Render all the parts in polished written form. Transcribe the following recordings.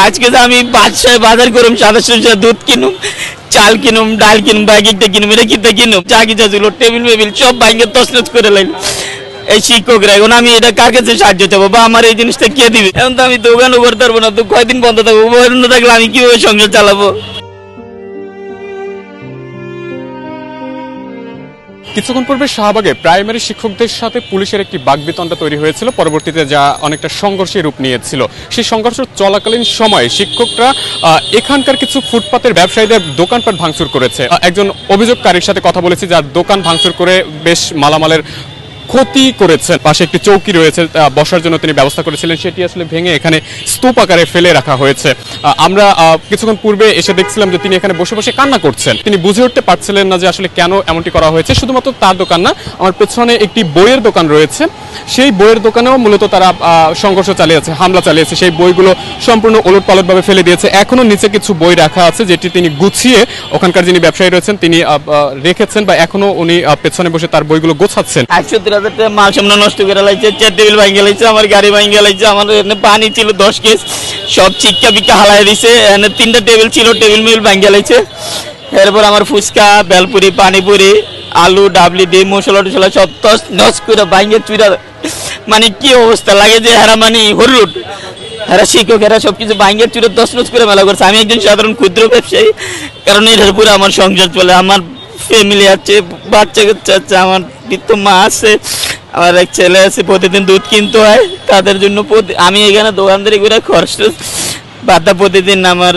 আজকে যে আমি বাদশায় বাজার করুম, সাদা দুধ কিনুম, চাল কিনুম, ডাল কিনুম, ব্যাগিকটা কিনুম, এটা কিনতে কিনুম, যা কিছু ছিল টেবিল মেবিল সব ভাঙে তছনছ করে লাইল এই শিক্ষকরা। এখন আমি এটা কার কাছে সাহায্য চাবো বা আমার এই জিনিসটা কে দিবে? এখন তো আমি দোকানও করতে পারবো না, তো কয়দিন বন্ধ থাকবো, বন্ধ থাকলে আমি কিভাবে সংসার চালাবো? কিছুক্ষণ পূর্বে শাহবাগে প্রাইমারি শিক্ষকদের সাথে পুলিশের একটি বাকবিতণ্ডা তৈরি হয়েছিল, পরবর্তীতে যা অনেকটা সংঘর্ষের রূপ নিয়েছিল। সেই সংঘর্ষ চলাকালীন সময়ে শিক্ষকরা এখানকার কিছু ফুটপাতের ব্যবসায়ীদের দোকানপাট ভাঙচুর করেছে। একজন অভিযোগকারীর সাথে কথা বলেছি, যার দোকান ভাঙচুর করে বেশ মালামালের ক্ষতি করেছেন। পাশে একটি চৌকি রয়েছে, বসার জন্য তিনি ব্যবস্থা করেছিলেন, সেটি আসলে ভেঙে এখানে স্তূপ আকারে ফেলে রাখা হয়েছে। আমরা কিছুক্ষণ পূর্বে এসে দেখছিলাম যে তিনি এখানে বসে বসে কান্না করছেন। তিনি বুঝে উঠতে পারছিলেন না যে আসলে কেন এমনটি করা হয়েছে। শুধুমাত্র তার দোকান না, আমার পেছনে একটি বইয়ের দোকান রয়েছে, সেই বইয়ের দোকানেও মূলত তারা সংঘর্ষ চালিয়েছে, হামলা চালিয়েছে। সেই বইগুলো সম্পূর্ণ ওলটপালটভাবে ফেলে দিয়েছে। এখনো নিচে কিছু বই রাখা আছে, যেটি তিনি গুছিয়ে ওখানকার যিনি ব্যবসায়ী রয়েছেন তিনি রেখেছেন, বা এখনো উনি পেছনে বসে তার বইগুলো গোছাচ্ছেন। মাল সামনে নষ্ট করে লাইছে, চেয়ার টেবিল ভাঙে লাইছে, আমার গাড়ি ভাঙে লাইছে, আমার এখানে পানি ছিল 10 কেস সব চিক্কা বিক্কা হালাই দিছে, এখানে 3টা টেবিল ছিল, টেবিল মিল ভাঙে লাইছে। এরপর আমার ফুচকা, বেলপুরি, পানিপুরি, আলু ডাবলি দিয়ে মশলা টসলা সব নষ্ট করে ভাঙে চুরা, মানে কি অবস্থা লাগে যে হেরা মানে হরুট হেরা শিক্ষক হেরা সবকিছু ভাঙে চুরে তছনছ করে মেলা করছে। আমি একজন সাধারণ ক্ষুদ্র ব্যবসায়ী, কারণ এর উপরে আমার সংসার চলে, আমার ফ্যামিলি আছে, বাচ্চা কাচ্চা আছে, আমার বৃদ্ধ মা আছে, আমার এক ছেলে আছে, প্রতিদিন দুধ কিনতে হয় তাদের জন্য। আমি এখানে দোকানদারি করে খরচ বাধা প্রতিদিন আমার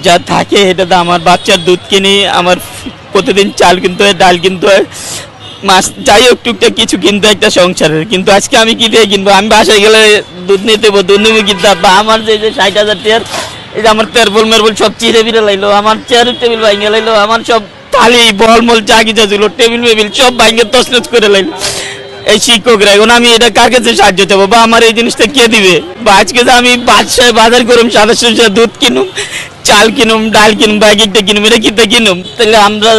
যা থাকে এটাতে আমার বাচ্চার দুধ কিনি, আমার প্রতিদিন চাল কিনতে হয়, ডাল কিনতে হয়, মাছ যাই হোক টুকটাক কিছু কিনতে হয় একটা সংসারের। কিন্তু আজকে আমি কি দিয়ে কিনবো? আমি বাসায় গেলে দুধ নিতে দুধ নেবো কিনতে, বা আমার যে 60,000 টাকার এই যে আমার তেরবল মেরবল সব চিড়ে বিড়ে লাইলো, আমার চেয়ারের টেবিল ভাঙে লাইলো, আমার সব থালি বলমল যা কিছু ছিল টেবিল মেবিল সব ভাঙে তছনছ করে লাইলো এই শিক্ষকরা। এখন আমি এটা কার কাছে সাহায্য চাবো বা আমার এই জিনিসটা কে দিবে? বা আজকে যে আমি বাদশায় বাজার করুম, সাদা দুধ কিনুম, চাল কিনুম, ডাল কিনুম, ব্যাগিকটা কিনুম, এটা কিনতে কিনুম, তাহলে আমরা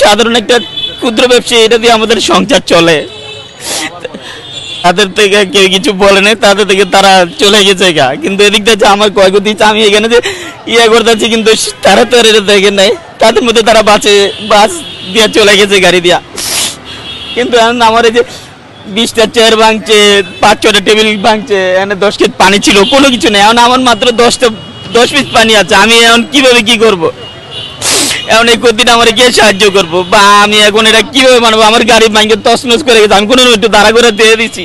সাধারণ একটা ক্ষুদ্র ব্যবসায়ী, এটা দিয়ে আমাদের সংসার চলে। তাদের থেকে কেউ কিছু বলে নাই, তাদের থেকে তারা চলে গেছে গা। কিন্তু এদিকটা যে আমার ক্ষয়ক্ষতি, আমি এখানে যে করতেছি, কিন্তু তারা তো আর এটা দেখে নাই, তাদের মধ্যে তারা বাস দিয়ে চলে গেছে গাড়ি দিয়া। কিন্তু আমার এই যে 20টা চেয়ার ভাঙছে, 5-6টা টেবিল ভাঙছে, এখানে 10 কেজি পানি ছিল, কোনো কিছু নেই। এখন আমার মাত্র 10 পিস পানি আছে, আমি এখন কিভাবে কি করব? এখন এই ক্ষতিটা আমার কে সাহায্য করবো? বা আমি এখন এটা কিভাবে মানবো? আমার গাড়ি ভাঙে তছনছ করে গেছে, আমি কোনো একটু দাঁড়া করে দিয়ে দিচ্ছি।